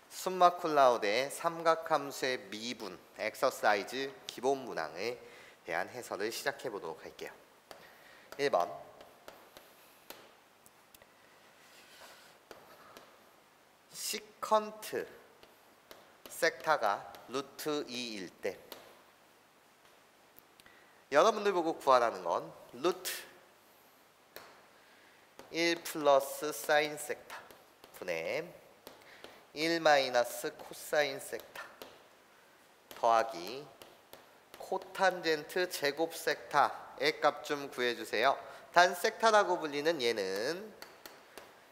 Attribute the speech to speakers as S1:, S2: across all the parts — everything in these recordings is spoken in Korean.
S1: 숨마쿨라우드의 삼각함수의 미분 엑서사이즈 기본 문항에 대한 해설을 시작해 보도록 할게요. 1번 시컨트 섹타가 루트 2일 때 여러분들 보고 구하라는 건 루트 1 플러스 사인 섹타 분의 1 마이너스 코사인 섹타 더하기 코탄젠트 제곱 섹타의 값 좀 구해주세요. 단 섹타라고 불리는 얘는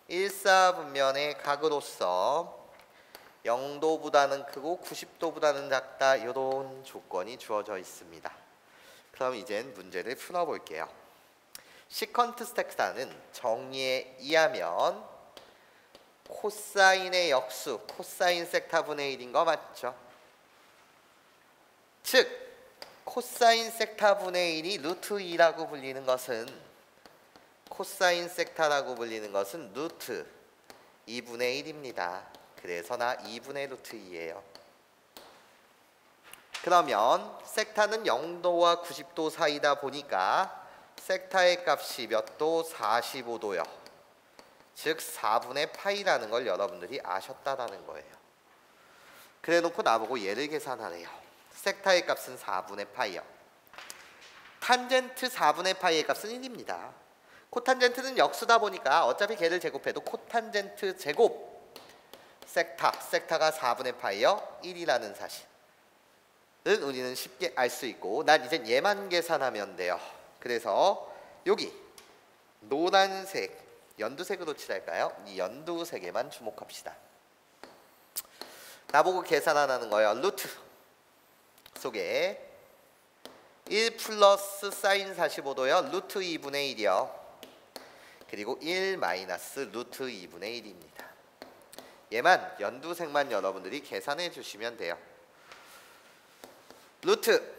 S1: 일사분면의 각으로서 0도보다는 크고 90도보다는 작다 이런 조건이 주어져 있습니다. 그럼 이젠 문제를 풀어볼게요. 시컨트 섹타는 정리에 의하면 코사인의 역수 코사인 섹타분의 1인 거 맞죠? 즉 코사인 섹타분의 1이 루트 2라고 불리는 것은 코사인 섹타라고 불리는 것은 루트 2분의 1입니다. 그래서 나 2분의 루트 2예요. 그러면 섹타는 0도와 90도 사이다 보니까 섹타의 값이 몇 도? 45도요. 즉 4분의 파이라는 걸 여러분들이 아셨다라는 거예요. 그래 놓고 나보고 얘를 계산하래요. 섹타의 값은 4분의 파이요. 탄젠트 4분의 파이의 값은 1입니다. 코탄젠트는 역수다 보니까 어차피 걔를 제곱해도 코탄젠트 제곱 섹타가 4분의 파이요 1이라는 사실은 우리는 쉽게 알 수 있고 난 이제 얘만 계산하면 돼요. 그래서 여기 노란색 연두색으로 칠할까요? 이 연두색에만 주목합시다. 나보고 계산하라는 거예요. 루트 속에 1 플러스 사인 45도요. 루트 2분의 1이요. 그리고 1 마이너스 루트 2분의 1입니다. 얘만 연두색만 여러분들이 계산해 주시면 돼요. 루트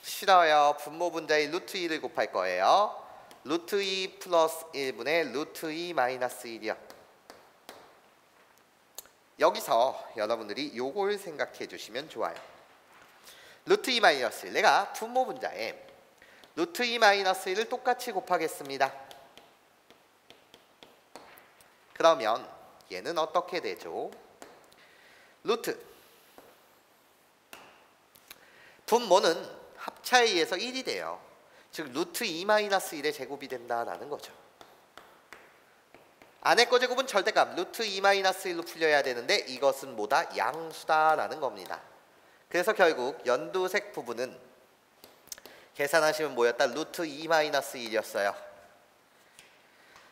S1: 싫어요. 분모 분자의 루트 2를 곱할 거예요. 루트 2 플러스 1분의 루트 2 마이너스 1이요. 여기서 여러분들이 요걸 생각해 주시면 좋아요. 루트 2 마이너스 1 내가 분모 분자에 루트 2 마이너스 1을 똑같이 곱하겠습니다. 그러면 얘는 어떻게 되죠? 루트 분모는 합차에 의해서 1이 돼요. 즉 루트 2 마이너스 1의 제곱이 된다라는 거죠. 안의 거 제곱은 절대값 루트 2 마이너스 1로 풀려야 되는데 이것은 뭐다? 양수다라는 겁니다. 그래서 결국 연두색 부분은 계산하시면 뭐였다? 루트 2 마이너스 1이었어요.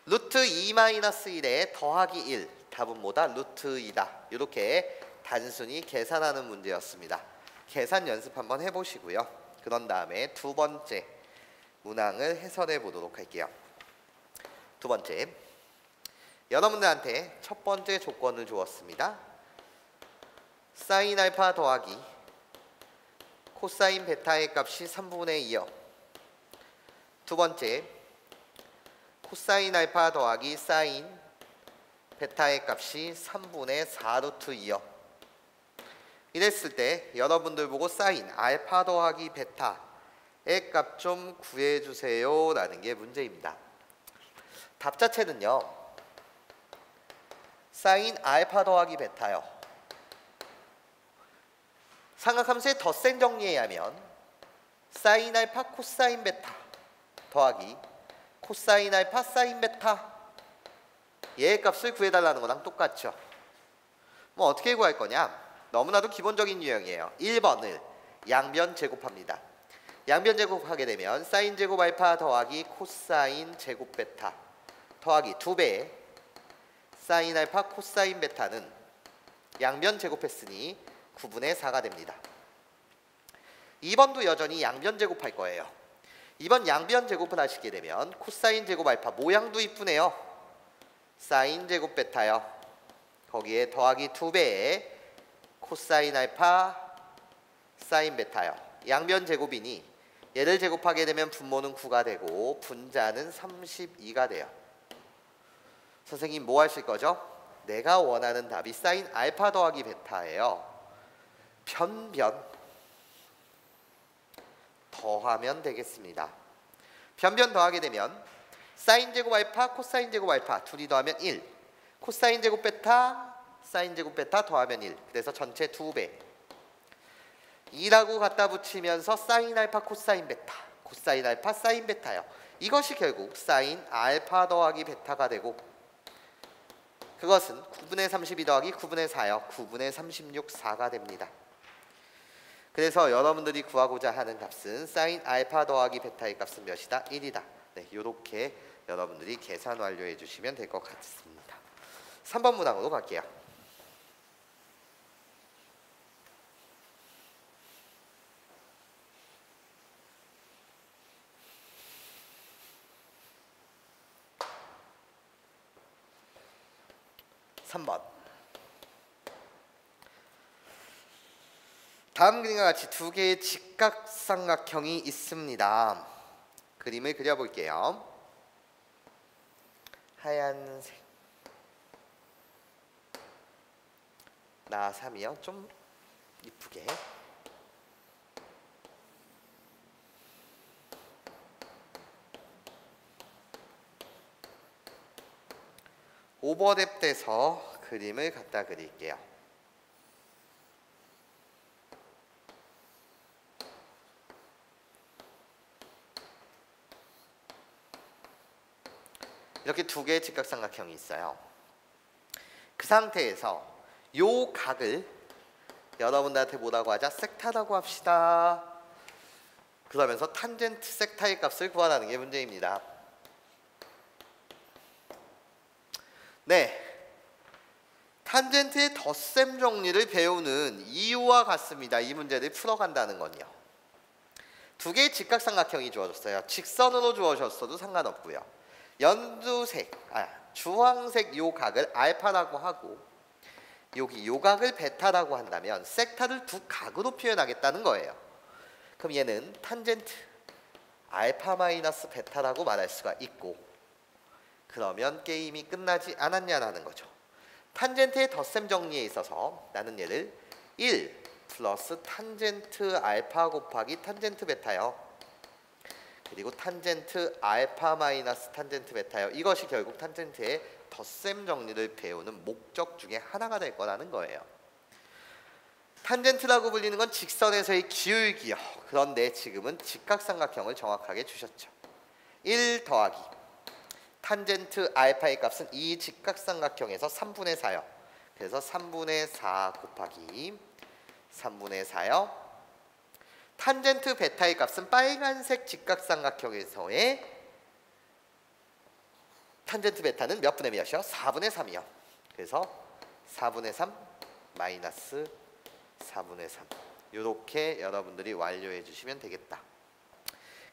S1: 루트 2 마이너스 1에 더하기 1 답은 뭐다? 루트 2다. 이렇게 단순히 계산하는 문제였습니다. 계산 연습 한번 해보시고요. 그런 다음에 두 번째 문항을 해설해 보도록 할게요. 두 번째, 여러분들한테 첫 번째 조건을 주었습니다. 사인 알파 더하기 코사인 베타의 값이 3분의 2요. 두 번째, 코사인 알파 더하기 사인 베타의 값이 3분의 4 루트 2요. 이랬을 때 여러분들 보고 사인 알파 더하기 베타의 값 좀 구해주세요 라는 게 문제입니다. 답 자체는요. 사인 알파 더하기 베타요. 삼각함수의 덧셈 정리에 하면 사인 알파 코사인 베타 더하기 코사인 알파 사인 베타 얘의 값을 구해달라는 거랑 똑같죠. 뭐 어떻게 구할 거냐? 너무나도 기본적인 유형이에요. 1번을 양변 제곱합니다. 양변 제곱하게 되면 사인 제곱 알파 더하기 코사인 제곱 베타 더하기 2배의 사인 알파 코사인 베타는 양변 제곱했으니 9분의 4가 됩니다. 2번도 여전히 양변 제곱할 거예요. 2번 양변 제곱을 하시게 되면 코사인 제곱 알파 모양도 이쁘네요. 사인 제곱 베타요. 거기에 더하기 2배의 코사인 알파 사인 베타요. 양변 제곱이니 얘를 제곱하게 되면 분모는 9가 되고 분자는 32가 돼요. 선생님 뭐 하실 거죠? 내가 원하는 답이 사인 알파 더하기 베타예요. 변변 더하면 되겠습니다. 변변 더하게 되면 사인 제곱 알파 코사인 제곱 알파 둘이 더하면 1, 코사인 제곱 베타 사인 제곱 베타 더하면 1. 그래서 전체 2배. 2라고 갖다 붙이면서 사인 알파 코사인 베타 코사인 알파 사인 베타요. 이것이 결국 사인 알파 더하기 베타가 되고, 그것은 9분의 32 더하기 9분의 4요. 9분의 36 4가 됩니다. 그래서 여러분들이 구하고자 하는 값은 사인 알파 더하기 베타의 값은 몇이다? 1이다. 네, 이렇게 여러분들이 계산 완료해 주시면 될 것 같습니다. 3번 문항으로 갈게요. 다음 그림과 같이 두 개의 직각삼각형이 있습니다. 그림을 그려볼게요. 하얀색 나 3이요. 좀 이쁘게. 오버랩 돼서 그림을 갖다 그릴게요. 이렇게 두 개의 직각삼각형이 있어요. 그 상태에서 요 각을 여러분들한테 뭐라고 하자? 섹타라고 합시다. 그러면서 탄젠트 섹타의 값을 구하라는 게 문제입니다. 네, 탄젠트의 덧셈 정리를 배우는 이유와 같습니다. 이 문제를 풀어간다는 건요. 두 개의 직각삼각형이 주어졌어요. 직선으로 주어졌어도 상관없고요. 연두색, 주황색 요 각을 알파라고 하고 여기 요 각을 베타라고 한다면 섹타를 두 각으로 표현하겠다는 거예요. 그럼 얘는 탄젠트 알파 마이너스 베타라고 말할 수가 있고, 그러면 게임이 끝나지 않았냐라는 거죠. 탄젠트의 덧셈 정리에 있어서 나는 얘를 1 플러스 탄젠트 알파 곱하기 탄젠트 베타요. 그리고 탄젠트 알파 마이너스 탄젠트 베타요. 이것이 결국 탄젠트의 덧셈 정리를 배우는 목적 중에 하나가 될 거라는 거예요. 탄젠트라고 불리는 건 직선에서의 기울기요. 그런데 지금은 직각삼각형을 정확하게 주셨죠. 1 더하기 탄젠트 알파의 값은 이 직각삼각형에서 3분의 4요. 그래서 3분의 4 곱하기 3분의 4요. 탄젠트 베타의 값은 빨간색 직각삼각형에서의 탄젠트 베타는 몇 분의 몇이요? 4분의 3이요. 그래서 4분의 3 마이너스 4분의 3. 이렇게 여러분들이 완료해 주시면 되겠다.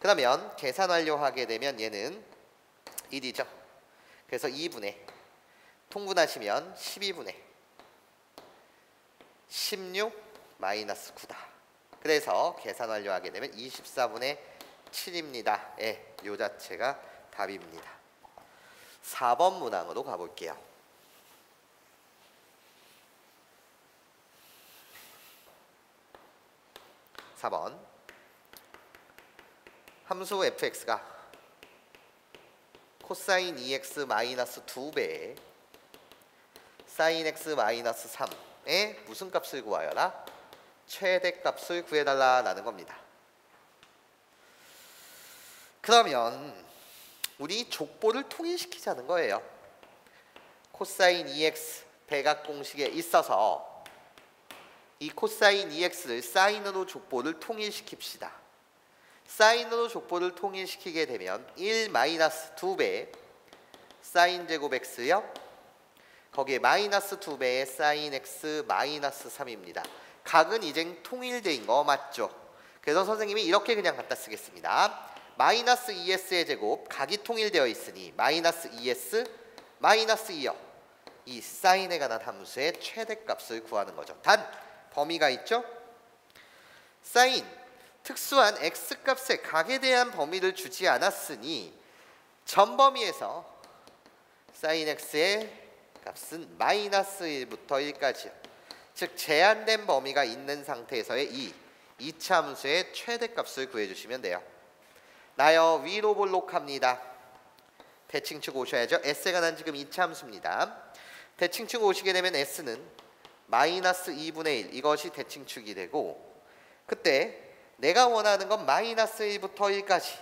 S1: 그러면 계산 완료하게 되면 얘는 1이죠. 그래서 2분의 통분하시면 12분의 16 마이너스 9다. 그래서 계산 완료하게 되면 24분의 7입니다. 예, 요 자체가 답입니다. 4번 문항으로 가볼게요. (4번) 함수 fx가 코사인 2x 마이너스 2배의 사인 x 마이너스 3의 무슨 값을 구하여라? 최대값을 구해달라라는 겁니다. 그러면 우리 족보를 통일시키자는 거예요. 코사인 2x 대각 공식에 있어서 이 코사인 2x를 사인으로 족보를 통일시킵시다. 사인으로 족보를 통일시키게 되면 1 마이너스 2배 사인 제곱 x요. 거기에 마이너스 2배의 사인 x 마이너스 3입니다. 각은 이제 통일된 거 맞죠? 그래서 선생님이 이렇게 그냥 갖다 쓰겠습니다. 마이너스 2s의 제곱 각이 통일되어 있으니 마이너스 2s 마이너스 2요. 이 사인에 관한 함수의 최대값을 구하는 거죠. 단 범위가 있죠? 사인 특수한 x값의 각에 대한 범위를 주지 않았으니 전 범위에서 sin x의 값은 마이너스 1부터 1까지요. 즉 제한된 범위가 있는 상태에서의 이 이차함수의 최대값을 구해주시면 돼요. 나요 위로 볼록합니다. 대칭축 오셔야죠. S가 난 지금 이차함수입니다. 대칭축 오시게 되면 S는 마이너스 2분의 1 이것이 대칭축이 되고 그때 내가 원하는 건 마이너스 1부터 1까지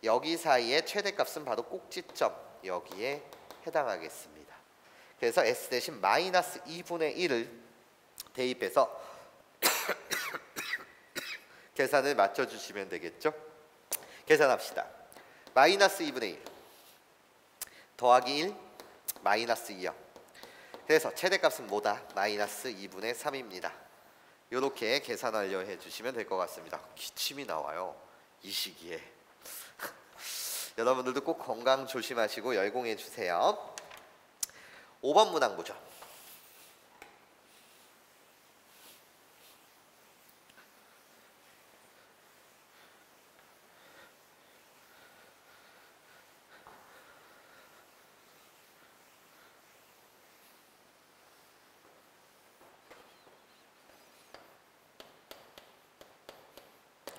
S1: 여기 사이의 최대값은 바로 꼭지점 여기에 해당하겠습니다. 그래서 S 대신 마이너스 2분의 1을 대입해서 계산을 맞춰주시면 되겠죠. 계산합시다. 마이너스 2분의 1 더하기 1 마이너스 2요. 그래서 최대값은 뭐다? 마이너스 2분의 3입니다. 이렇게 계산 완료해 주시면 될 것 같습니다. 기침이 나와요. 이 시기에. 여러분들도 꼭 건강 조심하시고 열공해 주세요. 5번 문항 보죠.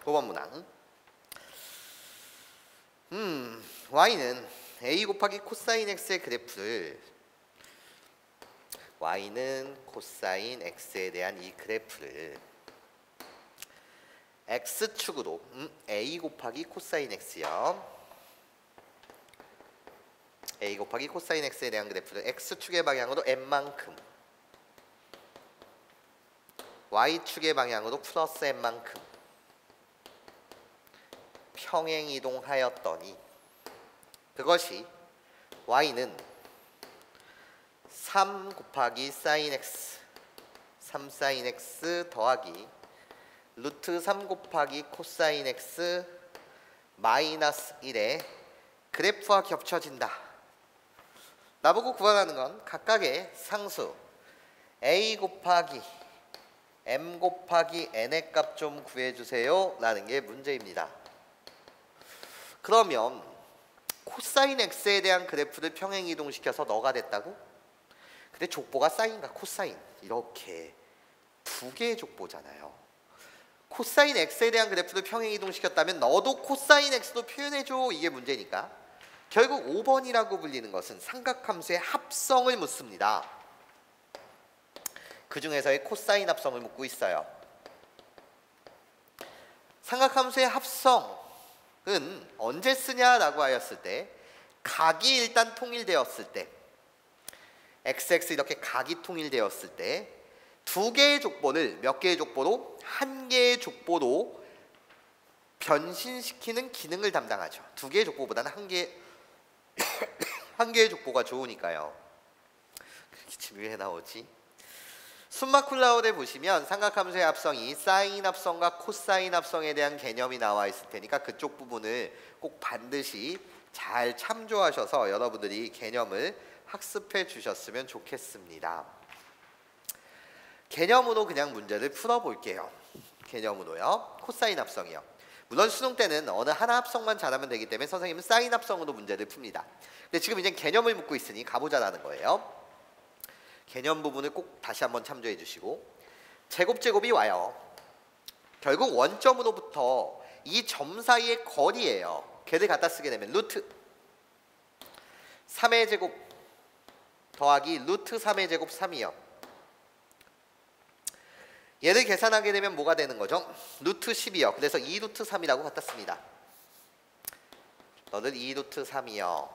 S1: 문항. y는 a 곱하기 코사인 x의 그래프를 y는 코사인 x에 대한 이 그래프를 x축으로 a 곱하기 코사인 x요. a 곱하기 코사인 x에 대한 그래프를 x축의 방향으로 n만큼 y축의 방향으로 플러스 n만큼 평행 이동하였더니 그것이 y는 3 곱하기 sin x 3 sin x 더하기 루트 3 곱하기 코사인 x 마이너스 1의 그래프와 겹쳐진다. 나보고 구하라는 건 각각의 상수 a 곱하기 m 곱하기 n의 값 좀 구해주세요 라는 게 문제입니다. 그러면 코사인 x에 대한 그래프를 평행 이동시켜서 너가 됐다고? 근데 족보가 사인과 코사인 이렇게 두 개의 족보잖아요. 코사인 x에 대한 그래프를 평행 이동시켰다면 너도 코사인 x도 표현해줘 이게 문제니까 결국 5번이라고 불리는 것은 삼각함수의 합성을 묻습니다. 그 중에서의 코사인 합성을 묻고 있어요. 삼각함수의 합성은 언제 쓰냐라고 하였을 때 각이 일단 통일되었을 때 xx 이렇게 각이 통일되었을 때 두 개의 족보를 몇 개의 족보로? 한 개의 족보로 변신시키는 기능을 담당하죠. 두 개의 족보보다는 한 개의 족보가 좋으니까요. 기침이 왜 나오지? 숨마쿨라우드에 보시면 삼각함수의 합성이 사인 합성과 코사인 합성에 대한 개념이 나와 있을 테니까 그쪽 부분을 꼭 반드시 잘 참조하셔서 여러분들이 개념을 학습해 주셨으면 좋겠습니다. 개념으로 그냥 문제를 풀어볼게요. 개념으로요. 코사인 합성이요. 물론 수능 때는 어느 하나 합성만 잘하면 되기 때문에 선생님은 사인 합성으로 문제를 풉니다. 근데 지금 이제 개념을 묻고 있으니 가보자라는 거예요. 개념 부분을 꼭 다시 한번 참조해 주시고 제곱제곱이 와요. 결국 원점으로부터 이 점 사이의 거리예요. 걔를 갖다 쓰게 되면 루트 3의 제곱 더하기 루트 3의 제곱 3이요. 얘를 계산하게 되면 뭐가 되는 거죠? 루트 10이요. 그래서 2루트 3이라고 갖다 씁니다. 너는 2루트 3이요.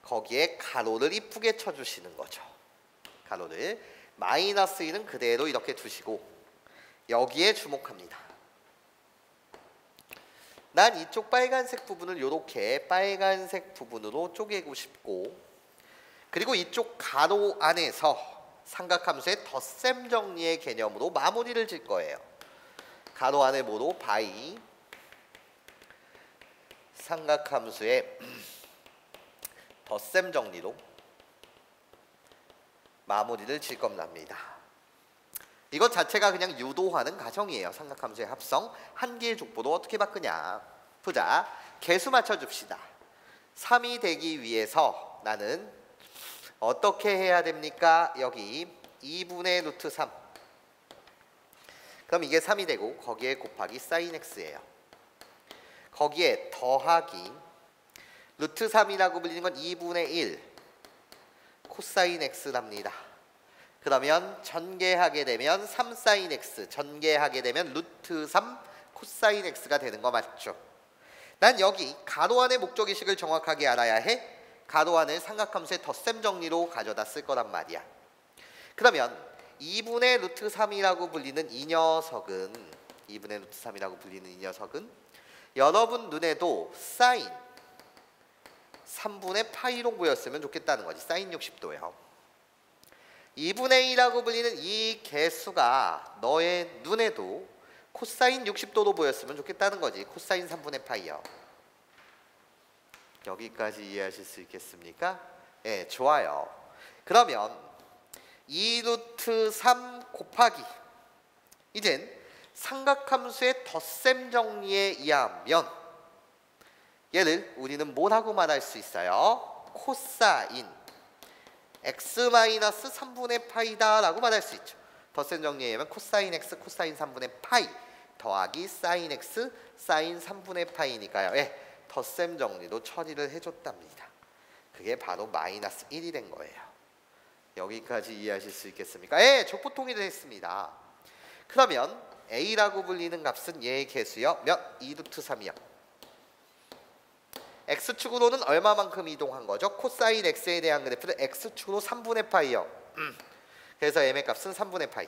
S1: 거기에 가로를 이쁘게 쳐주시는 거죠. 가로를 마이너스 1은 그대로 이렇게 두시고 여기에 주목합니다. 난 이쪽 빨간색 부분을 이렇게 빨간색 부분으로 쪼개고 싶고 그리고 이쪽 가로 안에서 삼각함수의 덧셈 정리의 개념으로 마무리를 질 거예요. 가로 안에 뭐로? 바이 삼각함수의 덧셈 정리로 마무리를 질 겁니다. 이것 자체가 그냥 유도하는 가정이에요. 삼각함수의 합성. 한 개의 족보도 어떻게 바꾸냐. 보자. 개수 맞춰줍시다. 3이 되기 위해서 나는 어떻게 해야 됩니까? 여기 2분의 루트 3. 그럼 이게 3이 되고 거기에 곱하기 사인 x예요. 거기에 더하기 루트 3이라고 불리는 건 2분의 1 코사인 x랍니다. 그러면 전개하게 되면 3 사인 x, 전개하게 되면 루트 3 코사인 x가 되는 거 맞죠? 난 여기 가로 안의 목적의식을 정확하게 알아야 해. 가로 안을 삼각함수의 덧셈 정리로 가져다 쓸 거란 말이야. 그러면 2분의 루트 3이라고 불리는 이 녀석은 2분의 루트 3이라고 불리는 이 녀석은 여러분 눈에도 사인 3분의 파이로 보였으면 좋겠다는 거지. 사인 60도요. 2분의 2라고 불리는 이 개수가 너의 눈에도 코사인 60도로 보였으면 좋겠다는 거지. 코사인 3분의 파이요. 여기까지 이해하실 수 있겠습니까? 예, 좋아요. 그러면 2루트 3 곱하기 이젠 삼각함수의 덧셈 정리에 의하면 얘를 우리는 뭐라고 말할 수 있어요? 코사인 x-3분의 파이다 라고 말할 수 있죠. 덧셈 정리에 의하면 코사인 x 코사인 3분의 파이 더하기 사인 x 사인 3분의 파이니까요. 예, 덧셈 정리도 처리를 해줬답니다. 그게 바로 마이너스 1이 된 거예요. 여기까지 이해하실 수 있겠습니까? 예, 족보통일을 했습니다. 그러면 a라고 불리는 값은 얘의 개수요. 몇? 2루트 3이요. x축으로는 얼마만큼 이동한 거죠? 코사인 x에 대한 그래프를 x축으로 3분의 파이요. 그래서 m의 값은 3분의 파이.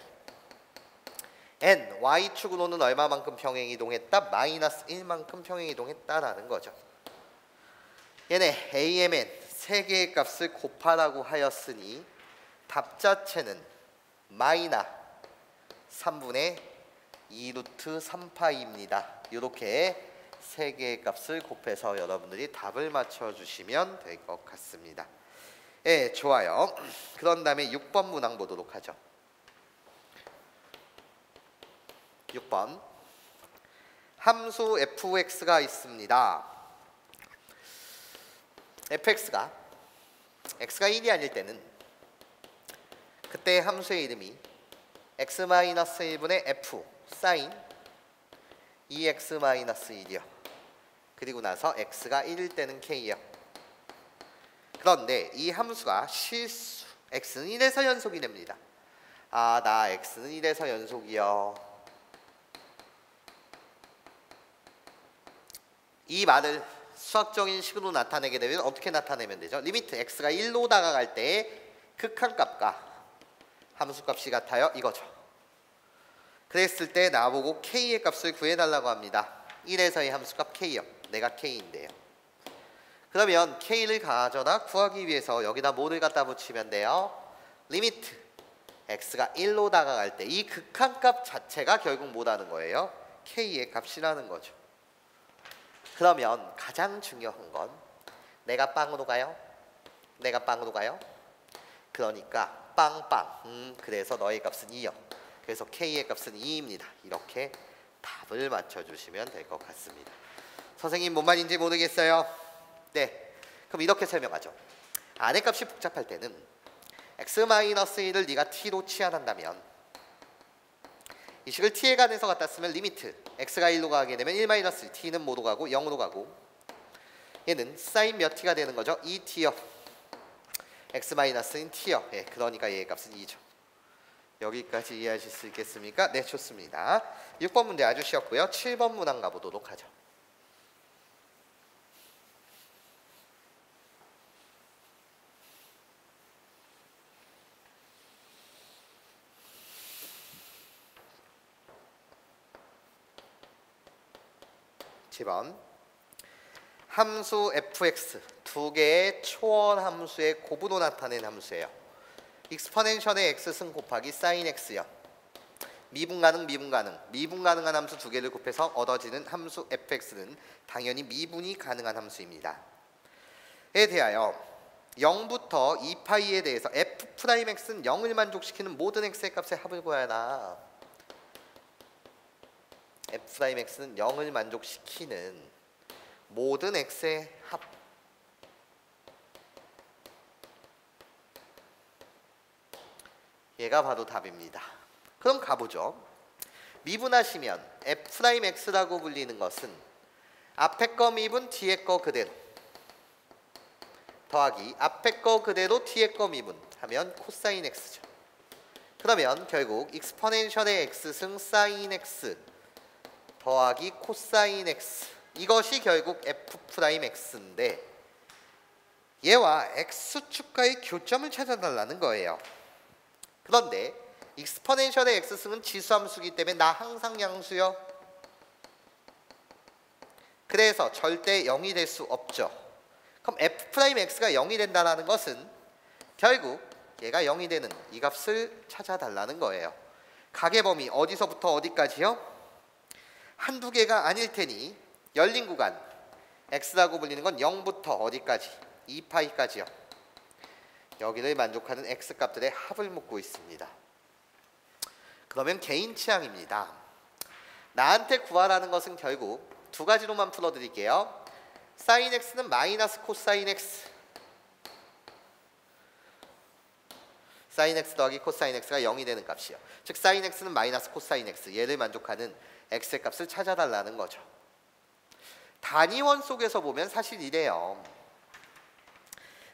S1: n, y축으로는 얼마만큼 평행 이동했다? 마이너스 1만큼 평행 이동했다라는 거죠. 얘네 amn 세 개의 값을 곱하라고 하였으니 답 자체는 마이너 3분의 2루트 3파이입니다. 이렇게 세 개의 값을 곱해서 여러분들이 답을 맞춰주시면 될 것 같습니다. 예, 좋아요. 그런 다음에 6번 문항 보도록 하죠. 6번 함수 fx가 있습니다. fx가 x가 1이 아닐 때는 그때 함수의 이름이 x-1분의 f 사인 2x-1이요. 그리고 나서 x가 1일 때는 k요. 그런데 이 함수가 실수 x는 1에서 연속이 됩니다. 아, 나 x는 1에서 연속이요. 이 말을 수학적인 식으로 나타내게 되면 어떻게 나타내면 되죠? 리미트 x가 1로 다가갈 때의 극한값과 함수값이 같아요. 이거죠. 그랬을 때 나보고 k의 값을 구해달라고 합니다. 1에서의 함수값 k요. 내가 k인데요. 그러면 k를 가져다 구하기 위해서 여기다 뭐를 갖다 붙이면 돼요? 리미트 x가 1로 다가갈 때 이 극한값 자체가 결국 뭐라는 거예요? k의 값이라는 거죠. 그러면 가장 중요한 건 내가 빵으로 가요? 내가 빵으로 가요? 그러니까 빵빵 그래서 너의 값은 2요. 그래서 k의 값은 2입니다. 이렇게 답을 맞춰주시면 될 것 같습니다. 선생님 뭔 말인지 모르겠어요. 네, 그럼 이렇게 설명하죠. 안의 값이 복잡할 때는 x-1을 네가 t로 치환한다면 이 식을 t에 관해서 갖다 쓰면 리미트 x가 1로 가게 되면 1-1 t는 뭐로 가고 0으로 가고 얘는 사인 몇 t가 되는 거죠? 2t요. x-인 t요. 예, 그러니까 얘의 값은 2죠. 여기까지 이해하실 수 있겠습니까? 네, 좋습니다. 6번 문제 아주 쉬웠고요. 7번 문항 가보도록 하죠. 번 함수 fx 두 개의 초원 함수의 곱으로 나타낸 함수예요. 익스포넨셜의 x승 곱하기 사인 x요. 미분 가능한 함수 두 개를 곱해서 얻어지는 함수 fx는 당연히 미분이 가능한 함수입니다. 에 대하여 0부터 2파이에 대해서 f'x는 0을 만족시키는 모든 x의 값의 합을 구하라. f'x는 0을 만족시키는 모든 x의 합. 얘가 바로 답입니다. 그럼 가보죠. 미분하시면 f'x라고 불리는 것은 앞에 거 미분 뒤에 거 그대로 더하기 앞에 거 그대로 뒤에 거 미분 하면 코사인 x죠. 그러면 결국 익스포넨셜의 x승 사인 x 더하기 코사인 x, 이것이 결국 f'x인데 얘와 x축과의 교점을 찾아달라는 거예요. 그런데 익스포넨셜의 x승은 지수함수이기 때문에 나 항상 양수요. 그래서 절대 0이 될 수 없죠. 그럼 f'x가 0이 된다는 것은 결국 얘가 0이 되는 이 값을 찾아달라는 거예요. 각의 범위 어디서부터 어디까지요? 한두 개가 아닐 테니 열린 구간 x라고 불리는 건 0부터 어디까지? 2파이까지요. 여기를 만족하는 x 값들의 합을 묻고 있습니다. 그러면 개인 취향입니다. 나한테 구하라는 것은 결국 두 가지로만 풀어드릴게요. 사인 x는 마이너스 코사인 x, 사인 x 더하기 코사인 x가 0이 되는 값이요. 즉 사인 x는 마이너스 코사인 x, 얘를 만족하는 x의 값을 찾아달라는 거죠. 단위원 속에서 보면 사실 이래요.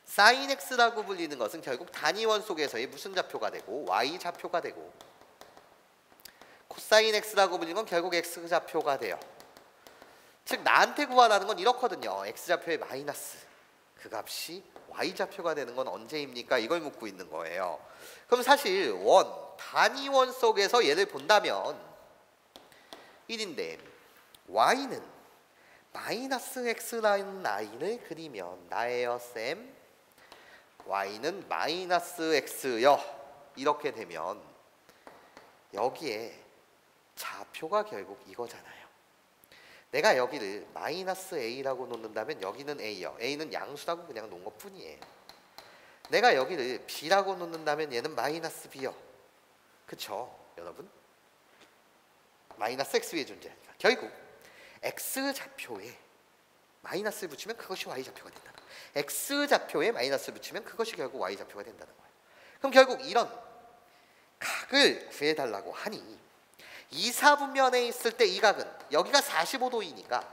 S1: 사인 x라고 불리는 것은 결국 단위원 속에서의 무슨 좌표가 되고 y 좌표가 되고, 코사인 x라고 불리는 건 결국 x 좌표가 돼요. 즉 나한테 구하라는 건 이렇거든요. x좌표의 마이너스 그 값이 y좌표가 되는 건 언제입니까? 이걸 묻고 있는 거예요. 그럼 사실 단위원 속에서 얘를 본다면 1인데 y는 마이너스 x라는 라인을 그리면 나예요 쌤, y는 마이너스 x요. 이렇게 되면 여기에 좌표가 결국 이거잖아요. 내가 여기를 마이너스 a라고 놓는다면 여기는 a요. a는 양수라고 그냥 놓은 것 뿐이에요. 내가 여기를 b라고 놓는다면 얘는 마이너스 b요. 그쵸 여러분? 마이너스 x 위에 존재하니까 결국 x 좌표에 마이너스를 붙이면 그것이 y 좌표가 된다. x 좌표에 마이너스를 붙이면 그것이 결국 y 좌표가 된다는 거예요. 그럼 결국 이런 각을 구해달라고 하니 2사분면에 있을 때 이 각은 여기가 45도이니까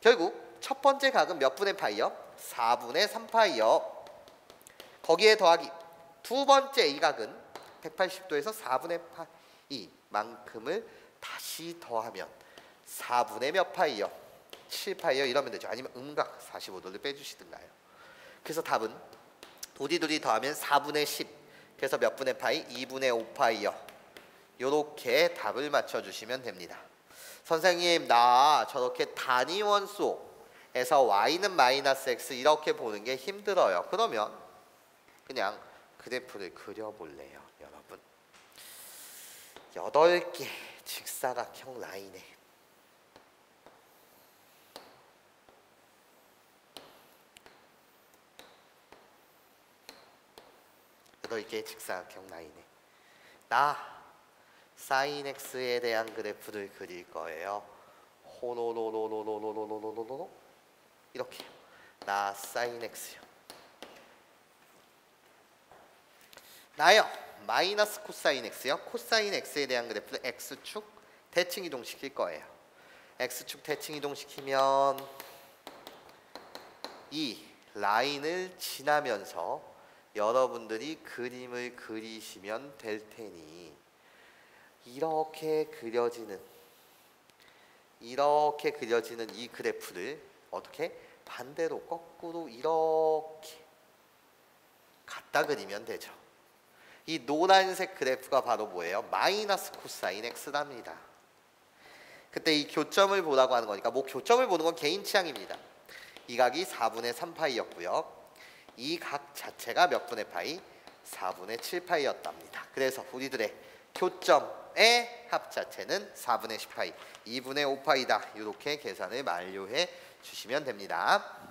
S1: 결국 첫 번째 각은 몇 분의 파이요? 4분의 3파이요. 거기에 더하기 두 번째 이 각은 180도에서 4분의 파이만큼을 다시 더하면 4분의 몇 파이요? 7파이요. 이러면 되죠. 아니면 음각 45도를 빼주시든가요. 그래서 답은 도리도리 더하면 4분의 10, 그래서 몇 분의 파이? 2분의 5파이요. 요렇게 답을 맞춰주시면 됩니다. 선생님 나 저렇게 단위원 속에서 y는 마이너스 x 이렇게 보는 게 힘들어요. 그러면 그냥 그래프를 그려볼래요. 여러분 8개 직사각형 라인에 직사각형 라인에 나 사인 x에 대한 그래프를 그릴 거예요. 호로로로로로로로로로로 이렇게 나 사인 x요. 나요 마이너스 코사인 x요. 코사인 x에 대한 그래프를 x축 대칭 이동시킬 거예요. x축 대칭 이동시키면 이 라인을 지나면서 여러분들이 그림을 그리시면 될 테니 이렇게 그려지는 이 그래프를 어떻게 반대로 거꾸로 이렇게 갖다 그리면 되죠. 이 노란색 그래프가 바로 뭐예요? 마이너스 코사인 x랍니다. 그때 이 교점을 보라고 하는 거니까 뭐 교점을 보는 건 개인 취향입니다. 이 각이 4분의 3파이였고요. 이 각 자체가 몇 분의 파이? 4분의 7파이였답니다. 그래서 우리들의 교점의 합 자체는 4분의 10파이, 2분의 5파이다. 이렇게 계산을 만료해 주시면 됩니다.